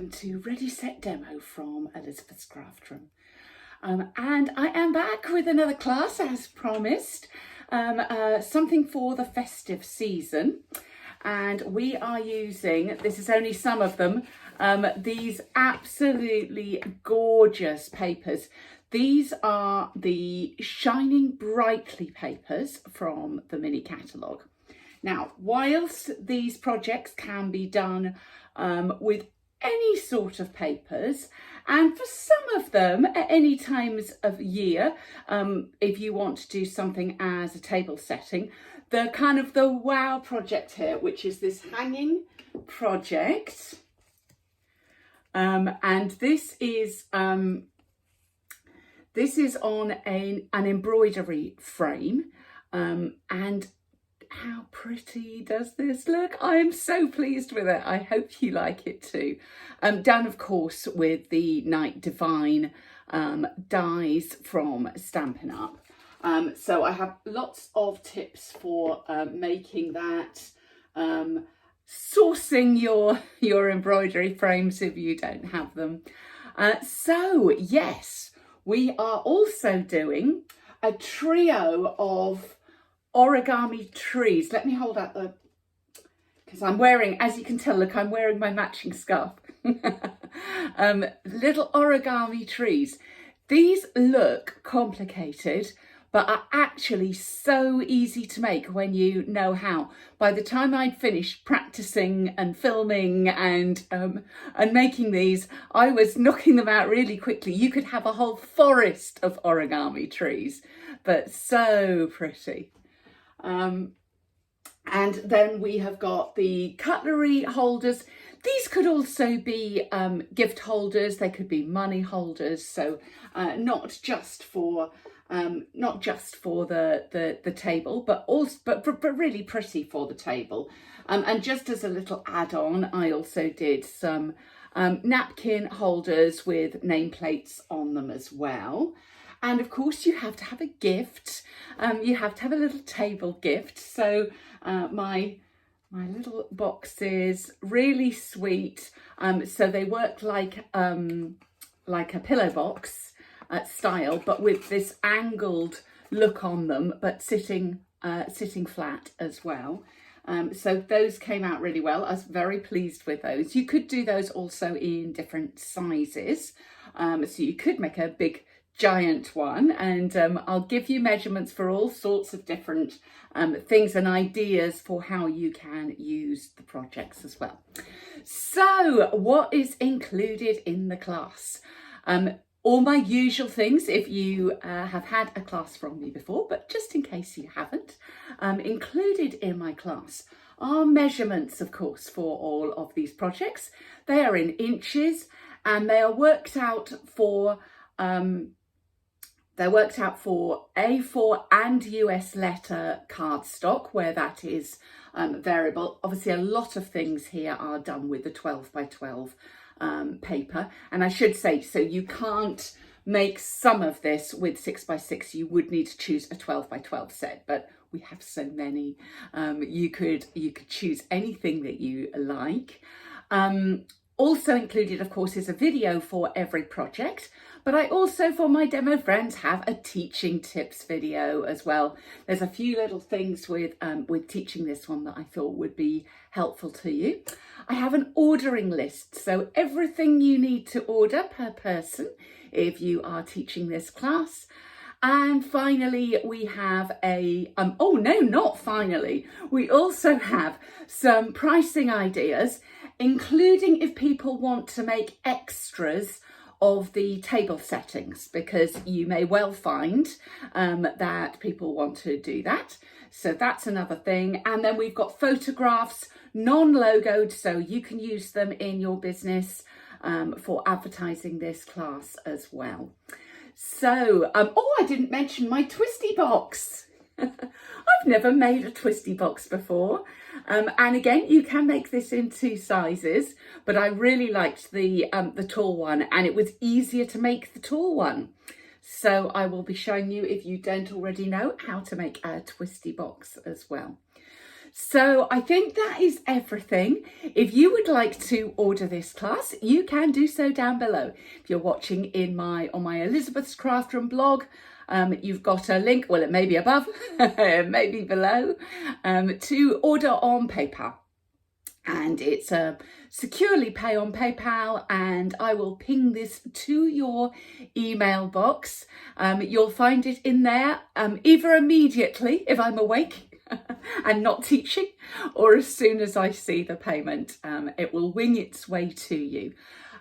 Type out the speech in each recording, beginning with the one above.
welcome to Ready Set Demo from Elizabeth's Craft Room. And I am back with another class as promised, something for the festive season. And we are using, this is only some of them, these absolutely gorgeous papers. These are the Shining Brightly papers from the mini catalogue. Now, whilst these projects can be done with any sort of papers, and for some of them at any times of year, if you want to do something as a table setting, the wow project here, which is this hanging project, and this is on an embroidery frame, and how pretty does this look? I am so pleased with it. I hope you like it too. Done, of course, with the Night Devine dies from Stampin' Up. So I have lots of tips for making that, sourcing your embroidery frames if you don't have them. So yes, we are also doing a trio of Origami Trees. Let me hold out because I'm wearing, as you can tell, look, I'm wearing my matching scarf. Little Origami Trees. These look complicated, but are actually so easy to make when you know how. By the time I'd finished practicing and filming and making these, I was knocking them out really quickly. You could have a whole forest of origami trees, but so pretty. And then we have got the cutlery holders. These could also be gift holders. They could be money holders. So not just for the table, but also but really pretty for the table. And just as a little add-on, I also did some napkin holders with nameplates on them as well. And of course, you have to have a gift. You have to have a little table gift. So my little boxes, really sweet. So they work like a pillow box style, but with this angled look on them, but sitting flat as well. So those came out really well. I was very pleased with those. You could do those also in different sizes. So you could make a big giant one, and I'll give you measurements for all sorts of different things and ideas for how you can use the projects as well. So what is included in the class? All my usual things if you have had a class from me before, but just in case you haven't, included in my class are measurements, of course, for all of these projects. They are in inches, and they are worked out for A4 and US letter cardstock, where that is variable. Obviously, a lot of things here are done with the 12 by 12 paper. And I should say, so you can't make some of this with 6 by 6. You would need to choose a 12 by 12 set, but we have so many. You could choose anything that you like. Also included, of course, is a video for every project, but I also, for my demo friends, have a teaching tips video as well. There's a few little things with teaching this one that I thought would be helpful to you. I have an ordering list, so everything you need to order per person if you are teaching this class. And finally, we have we also have some pricing ideas, including if people want to make extras of the table settings, because you may well find that people want to do that. So that's another thing. And then we've got photographs, non-logoed, so you can use them in your business for advertising this class as well. So, I didn't mention my Twisty Box. I've never made a Twisty Box before. And again, you can make this in 2 sizes, but I really liked the tall one, and it was easier to make the tall one. So I will be showing you, if you don't already know, how to make a Twisty Box as well. So I think that is everything. If you would like to order this class, you can do so down below. If you're watching on my Elizabeth's Craft Room blog, you've got a link, well, it may be above, maybe below, to order on PayPal. And it's a securely pay on PayPal, and I will ping this to your email box. You'll find it in there either immediately if I'm awake and not teaching, or as soon as I see the payment. It will wing its way to you.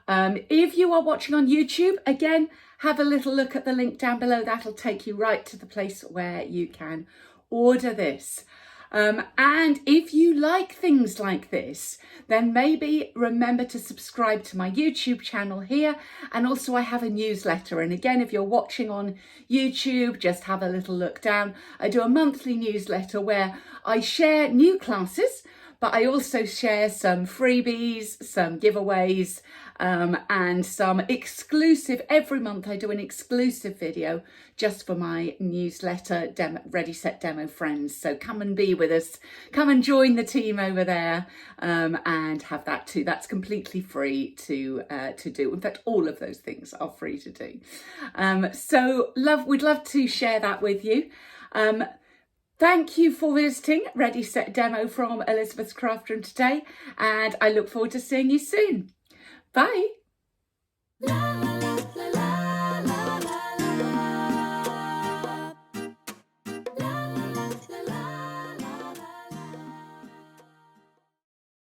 If you are watching on YouTube, again, have a little look at the link down below. That'll take you right to the place where you can order this. And if you like things like this, then maybe remember to subscribe to my YouTube channel here. And also I have a newsletter. And again, if you're watching on YouTube, just have a little look down. I do a monthly newsletter where I share new classes, but I also share some freebies, some giveaways, and some exclusive. Every month I do an exclusive video just for my newsletter Ready Set Demo friends. So come and be with us, come and join the team over there, and have that too. That's completely free to do. In fact, all of those things are free to do. So we'd love to share that with you. Thank you for visiting Ready Set Demo from Elizabeth's Craft Room today, and I look forward to seeing you soon. Bye.